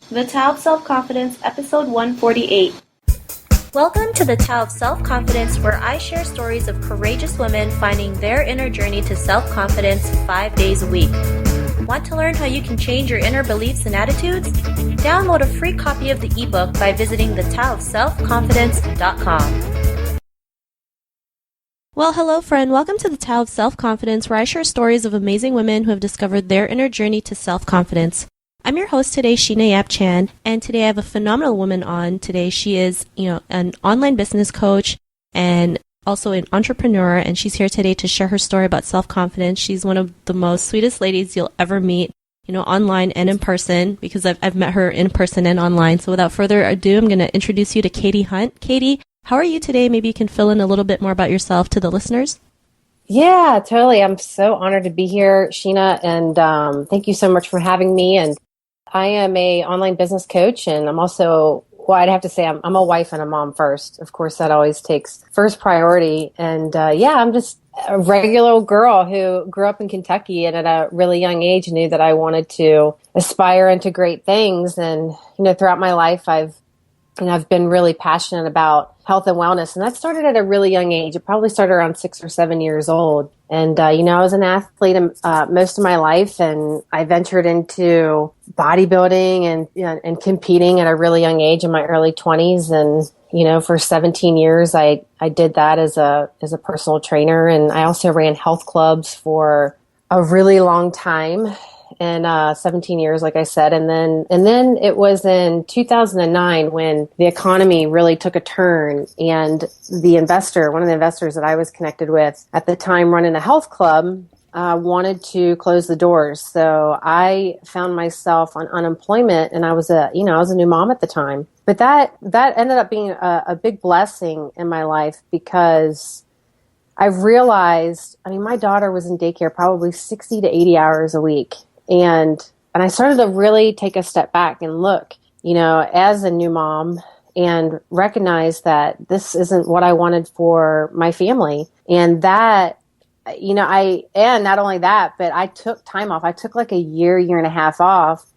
The Tao of Self-Confidence, Episode 148. Welcome to the Tao of Self-Confidence, where I share stories of courageous women finding their inner journey to self-confidence 5 days a week. Want to learn how you can change your inner beliefs and attitudes? Download a free copy of the ebook by visiting thetaoofselfconfidence.com. Well, hello, friend. Welcome to the Tao of Self-Confidence, where I share stories of amazing women who have discovered their inner journey to self-confidence. I'm your host today, Sheena Yap Chan, and today I have a phenomenal woman on. Today she is, an online business coach and also an entrepreneur, and she's here today to share her story about self-confidence. She's one of the most sweetest ladies you'll ever meet, online and in person, because I've met her in person and online. So without further ado, I'm going to introduce you to Caity Hunt. Caity, how are you today? Maybe you can fill in a little bit more about yourself to the listeners. Yeah, totally. I'm so honored to be here, Sheena, and thank you so much for having me. And I am a online business coach, and I'm also, I'd have to say I'm a wife and a mom first. Of course, that always takes first priority. And I'm just a regular old girl who grew up in Kentucky and at a really young age knew that I wanted to aspire into great things. And, throughout my life, I've been really passionate about health and wellness. And that started at a really young age. It probably started around 6 or 7 years old. And, I was an athlete most of my life, and I ventured into bodybuilding and competing at a really young age in my early 20s. And, for 17 years, I did that as a personal trainer. And I also ran health clubs for a really long time. And 17 years, like I said. And then it was in 2009 when the economy really took a turn, and one of the investors that I was connected with at the time running a health club, wanted to close the doors. So I found myself on unemployment, and I was a new mom at the time. But that ended up being a big blessing in my life, because I realized, my daughter was in daycare probably 60 to 80 hours a week. And I started to really take a step back and look, as a new mom, and recognize that this isn't what I wanted for my family. And that, and not only that, but I took time off. I took like a year and a half off,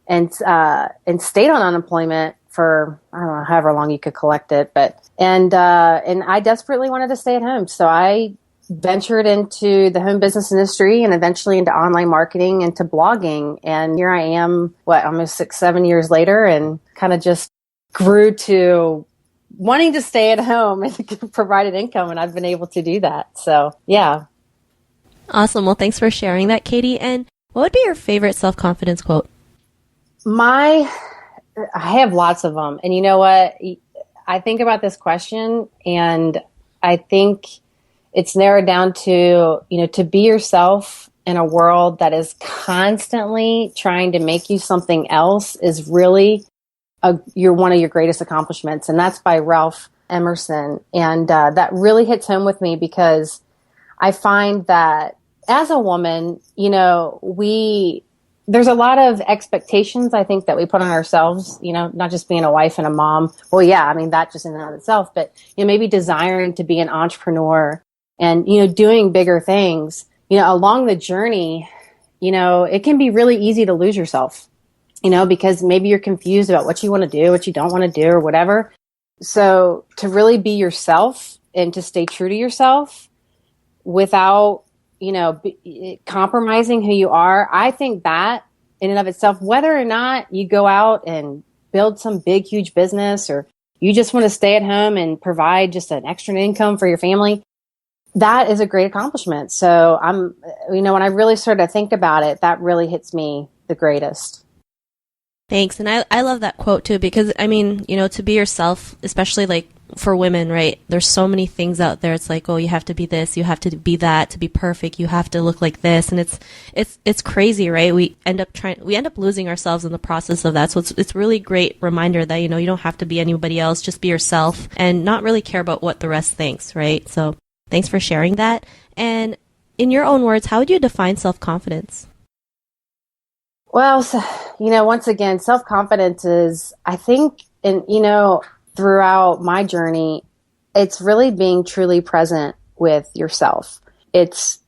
and stayed on unemployment for, I don't know, however long you could collect it. And I desperately wanted to stay at home. So I ventured into the home business industry and eventually into online marketing, into blogging. And here I am, almost 6-7 years later, and kind of just grew to wanting to stay at home and provide an income. And I've been able to do that. So, yeah. Awesome. Well, thanks for sharing that, Caity. And what would be your favorite self-confidence quote? I have lots of them. And you know what? I think about this question, and I think it's narrowed down to, to be yourself in a world that is constantly trying to make you something else is really one of your greatest accomplishments. And that's by Ralph Emerson. And that really hits home with me, because I find that as a woman, there's a lot of expectations, I think, that we put on ourselves, not just being a wife and a mom. Well, yeah, that just in and of itself, but maybe desiring to be an entrepreneur and, doing bigger things, along the journey, it can be really easy to lose yourself, because maybe you're confused about what you want to do, what you don't want to do, or whatever. So to really be yourself and to stay true to yourself without, compromising who you are, I think that in and of itself, whether or not you go out and build some big, huge business, or you just want to stay at home and provide just an extra income for your family, that is a great accomplishment. So when I really started to think about it, that really hits me the greatest. Thanks. And I love that quote too, because to be yourself, especially like for women, right? There's so many things out there. It's like, oh, you have to be this, you have to be that to be perfect. You have to look like this. And it's crazy, right? We end up losing ourselves in the process of that. So it's really great reminder that, you don't have to be anybody else, just be yourself and not really care about what the rest thinks, right? So thanks for sharing that. And in your own words, how would you define self-confidence? Well, so, once again, self-confidence is, I think, throughout my journey, it's really being truly present with yourself. It's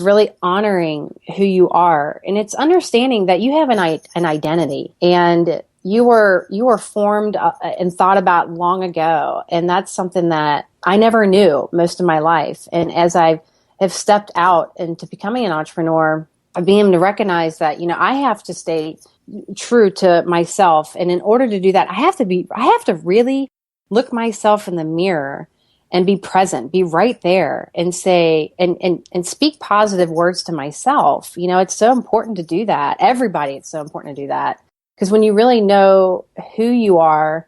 really honoring who you are, and it's understanding that you have an identity, and you were formed and thought about long ago. And that's something that I never knew most of my life. And as I have stepped out into becoming an entrepreneur, I've been able to recognize that, I have to stay true to myself. And in order to do that, I have to really look myself in the mirror and be present, be right there and say, and speak positive words to myself. It's so important to do that. Everybody, it's so important to do that. Because when you really know who you are,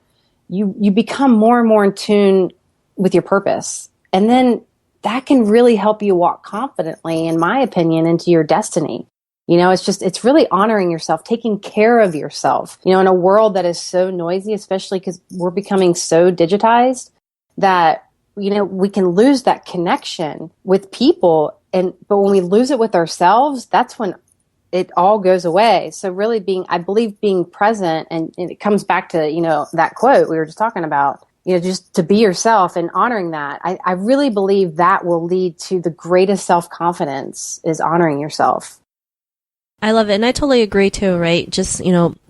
you become more and more in tune with your purpose. And then that can really help you walk confidently, in my opinion, into your destiny. It's really honoring yourself, taking care of yourself, in a world that is so noisy, especially because we're becoming so digitized that, we can lose that connection with people. But when we lose it with ourselves, that's when it all goes away. So really I believe being present, and it comes back to, that quote we were just talking about, just to be yourself and honoring that. I really believe that will lead to the greatest self-confidence, is honoring yourself. I love it. And I totally agree too, right? Just,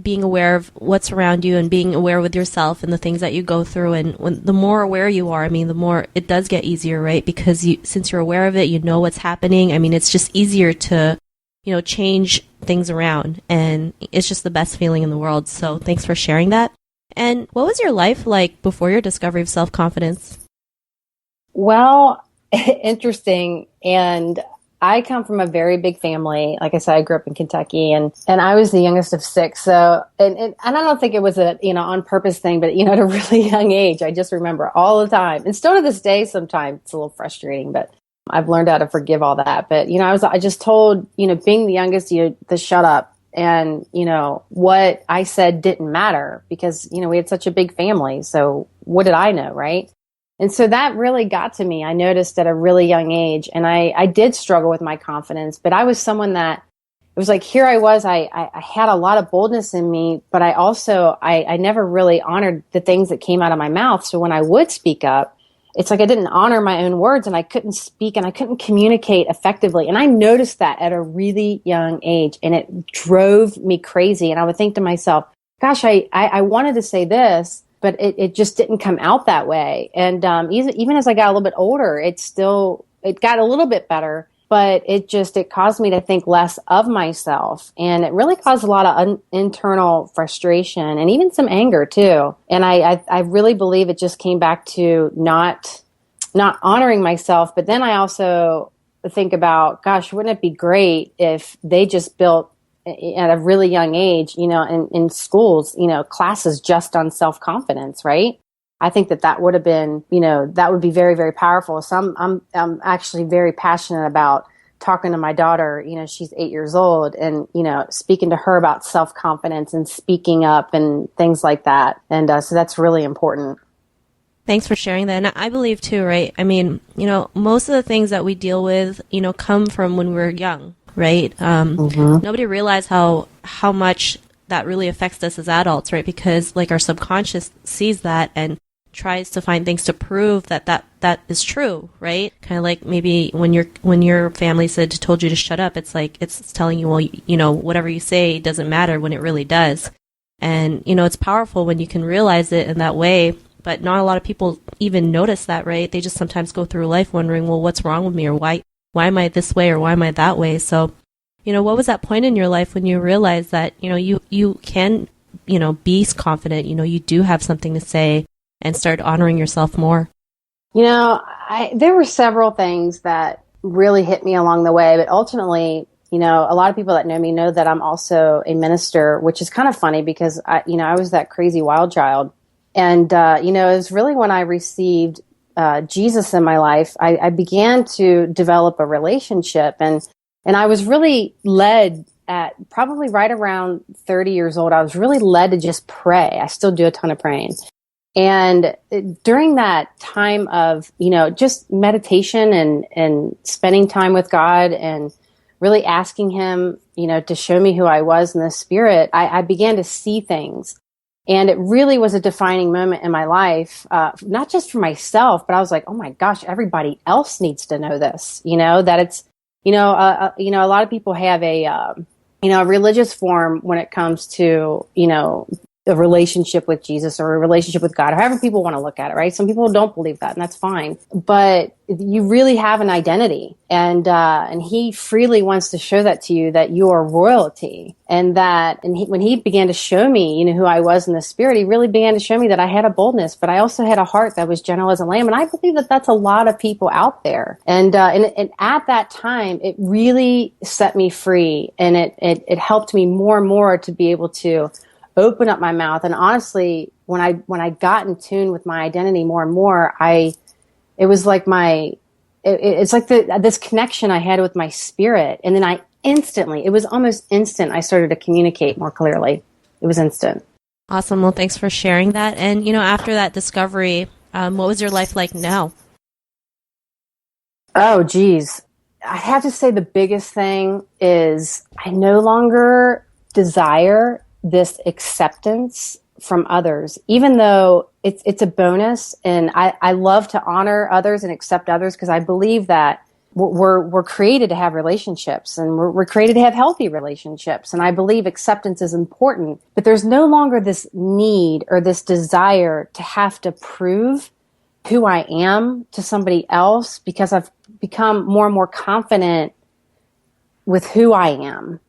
being aware of what's around you and being aware with yourself and the things that you go through. And the more aware you are, the more it does get easier, right? Because since you're aware of it, you know what's happening. It's just easier to, change things around. And it's just the best feeling in the world. So thanks for sharing that. And what was your life like before your discovery of self-confidence? Well, interesting. And I come from a very big family. Like I said, I grew up in Kentucky, and I was the youngest of six. So, and I don't think it was a, on purpose thing, but, at a really young age, I just remember all the time. And still to this day, sometimes it's a little frustrating, but I've learned how to forgive all that. But, I just told, being the youngest, to shut up. And, what I said didn't matter because, we had such a big family. So what did I know, right? And so that really got to me. I noticed at a really young age, and I did struggle with my confidence, but I was someone that, it was like, here I was, I had a lot of boldness in me, but I also, I never really honored the things that came out of my mouth. So when I would speak up, it's like I didn't honor my own words, and I couldn't speak and I couldn't communicate effectively. And I noticed that at a really young age, and it drove me crazy. And I would think to myself, gosh, I wanted to say this, but it just didn't come out that way. And even as I got a little bit older, it got a little bit better, but it caused me to think less of myself. And it really caused a lot of internal frustration and even some anger too. And I really believe it just came back to not honoring myself. But then I also think about, gosh, wouldn't it be great if they just built at a really young age, in schools, classes just on self-confidence, right? I think that would have been, that would be very, very powerful. So I'm actually very passionate about talking to my daughter, she's 8 years old, and, speaking to her about self-confidence and speaking up and things like that. And so that's really important. Thanks for sharing that. And I believe too, right? Most of the things that we deal with, come from when we were young. Right? Nobody realized how much that really affects us as adults, right? Because like our subconscious sees that and tries to find things to prove that is true, right? Kind of like maybe when your family told you to shut up, it's like it's telling you, well, whatever you say doesn't matter when it really does. And it's powerful when you can realize it in that way. But not a lot of people even notice that, right? They just sometimes go through life wondering, well, what's wrong with me, or why am I this way, or why am I that way? So, what was that point in your life when you realized that, you can, be confident, you do have something to say, and start honoring yourself more? There were several things that really hit me along the way, but ultimately, a lot of people that know me know that I'm also a minister, which is kind of funny because I was that crazy wild child. And, it was really when I received Jesus in my life, I began to develop a relationship, and I was really led at probably right around 30 years old. I was really led to just pray. I still do a ton of praying. And during that time of, just meditation and spending time with God and really asking him, to show me who I was in the spirit, I began to see things. And it really was a defining moment in my life, not just for myself, but I was like, oh my gosh, everybody else needs to know this, that it's, a lot of people have a religious form when it comes to, a relationship with Jesus or a relationship with God, however people want to look at it, right? Some people don't believe that, and that's fine. But you really have an identity, and he freely wants to show that to you, that you are royalty, and when he began to show me, who I was in the spirit, he really began to show me that I had a boldness, but I also had a heart that was gentle as a lamb, and I believe that that's a lot of people out there, and at that time, it really set me free, and it helped me more and more to be able to open up my mouth. And honestly, when I got in tune with my identity more and more, it was like it's like this connection I had with my spirit. And then it was almost instant, I started to communicate more clearly. It was instant. Awesome. Well, thanks for sharing that. And, after that discovery, what was your life like now? Oh, geez. I have to say the biggest thing is I no longer desire this acceptance from others, even though it's a bonus. And I love to honor others and accept others, because I believe that we're created to have relationships, and we're created to have healthy relationships. And I believe acceptance is important, but there's no longer this need or this desire to have to prove who I am to somebody else, because I've become more and more confident with who I am,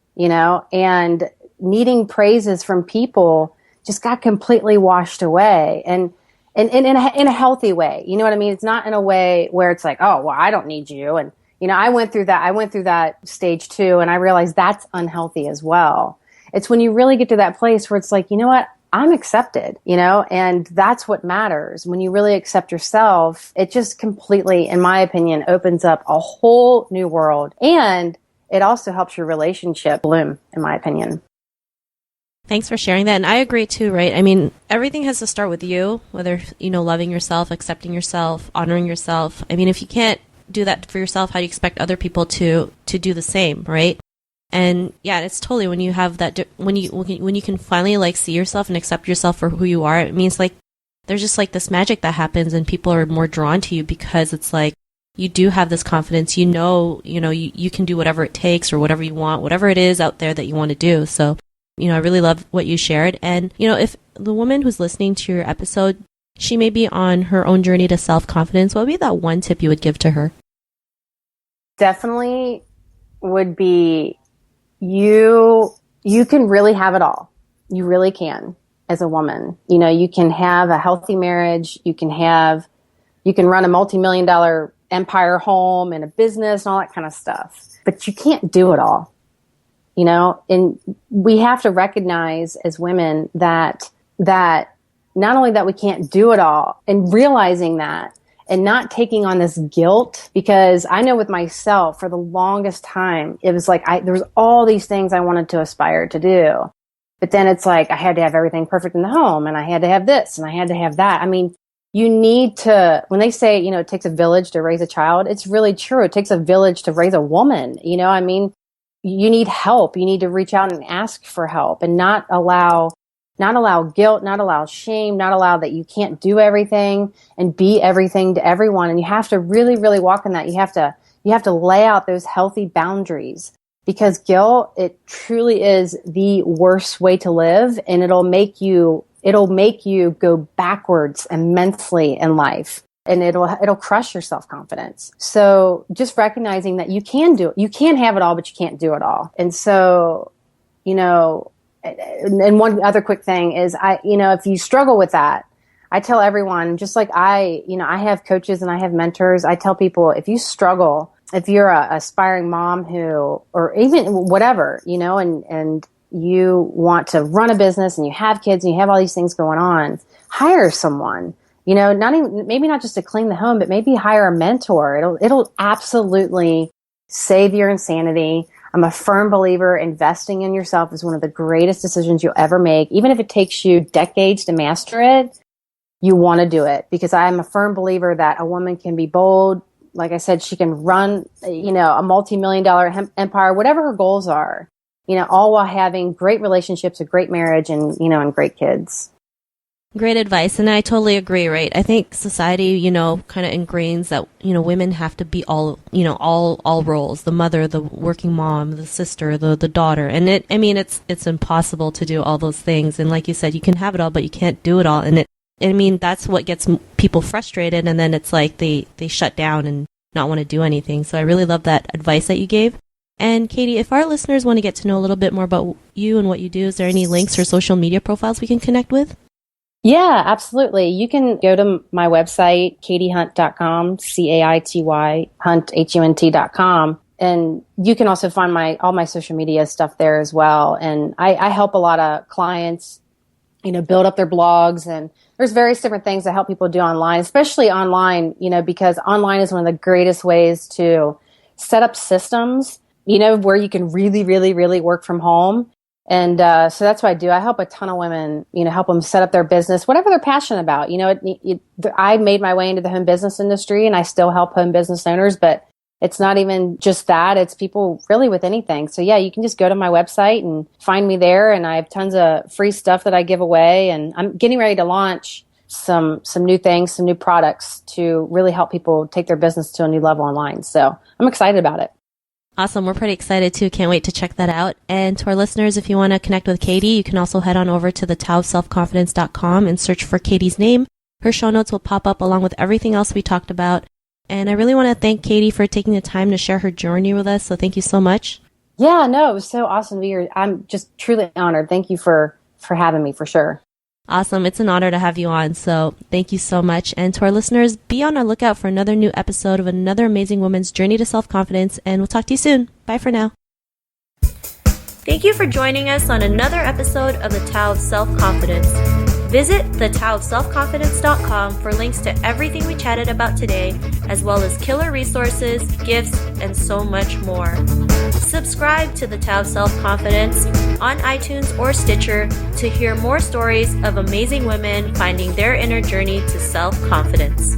and needing praises from people just got completely washed away, and in a healthy way. You know what I mean? It's not in a way where it's like, oh, well, I don't need you. And, I went through that stage too. And I realized that's unhealthy as well. It's when you really get to that place where it's like, you know what? I'm accepted, and that's what matters. When you really accept yourself, it just completely, in my opinion, opens up a whole new world. And it also helps your relationship bloom, in my opinion. Thanks for sharing that. And I agree too, right? I mean, everything has to start with you, whether, loving yourself, accepting yourself, honoring yourself. I mean, if you can't do that for yourself, how do you expect other people to do the same, right? And yeah, it's totally when you have that, when you can finally see yourself and accept yourself for who you are, it means there's just this magic that happens, and people are more drawn to you because it's you do have this confidence, you can do whatever it takes or whatever you want, whatever it is out there that you want to do. So, I really love what you shared. And, if the woman who's listening to your episode, she may be on her own journey to self-confidence, what would be that one tip you would give to her? Definitely would be you can really have it all. You really can as a woman. You can have a healthy marriage. You can run a multi-million-dollar empire home and a business and all that kind of stuff. But you can't do it all. And we have to recognize as women that not only that we can't do it all, and realizing that, and not taking on this guilt, because I know with myself for the longest time, it was there was all these things I wanted to aspire to do. But then it's I had to have everything perfect in the home, and I had to have this, and I had to have that. I mean, you need to, when they say, it takes a village to raise a child, it's really true. It takes a village to raise a woman. I mean, you need help. You need to reach out and ask for help, and not allow guilt, not allow shame, not allow that you can't do everything and be everything to everyone. And you have to really, really walk in that. You have to lay out those healthy boundaries, because guilt, it truly is the worst way to live, and it'll make you go backwards immensely in life. And it'll crush your self-confidence. So just recognizing that you can do it. You can have it all, but you can't do it all. And so, and one other quick thing is if you struggle with that, I tell everyone, just like I have coaches and I have mentors. I tell people, if you struggle, if you're a aspiring mom or even whatever, and you want to run a business and you have kids and you have all these things going on, hire someone. Maybe not just to clean the home, but maybe hire a mentor. It'll absolutely save your insanity. I'm a firm believer investing in yourself is one of the greatest decisions you'll ever make. Even if it takes you decades to master it, you want to do it, because I'm a firm believer that a woman can be bold. Like I said, she can run, a multi-million-dollar empire, whatever her goals are, all while having great relationships, a great marriage, and, and great kids. Great advice, and I totally agree, right? I think society, kind of ingrains that, women have to be all roles, the mother, the working mom, the sister, the daughter. And it's impossible to do all those things. And like you said, you can have it all, but you can't do it all. And that's what gets people frustrated, and then it's like they shut down and not want to do anything. So I really love that advice that you gave. And Caity, if our listeners want to get to know a little bit more about you and what you do, is there any links or social media profiles we can connect with? Yeah, absolutely. You can go to my website, caityhunt.com, Caity, hunt, HUNT.com. And you can also find all my social media stuff there as well. And I help a lot of clients, build up their blogs, and there's various different things that help people do online, especially online, because online is one of the greatest ways to set up systems, where you can really, really, really work from home. And so that's what I do. I help a ton of women, help them set up their business, whatever they're passionate about. I made my way into the home business industry, and I still help home business owners, but it's not even just that. It's people really with anything. So yeah, you can just go to my website and find me there. And I have tons of free stuff that I give away. And I'm getting ready to launch some new things, some new products to really help people take their business to a new level online. So I'm excited about it. Awesome. We're pretty excited too. Can't wait to check that out. And to our listeners, if you want to connect with Caity, you can also head on over to thetowofselfconfidence.com and search for Caity's name. Her show notes will pop up along with everything else we talked about. And I really want to thank Caity for taking the time to share her journey with us. So thank you so much. Yeah, no, it was so awesome to be here. I'm just truly honored. Thank you for having me, for sure. Awesome. It's an honor to have you on. So thank you so much. And to our listeners, be on our lookout for another new episode of another amazing woman's journey to self-confidence. And we'll talk to you soon. Bye for now. Thank you for joining us on another episode of The Tao of Self-Confidence. Visit thetowofselfconfidence.com for links to everything we chatted about today, as well as killer resources, gifts, and so much more. Subscribe to The Tao of Self-Confidence on iTunes or Stitcher to hear more stories of amazing women finding their inner journey to self-confidence.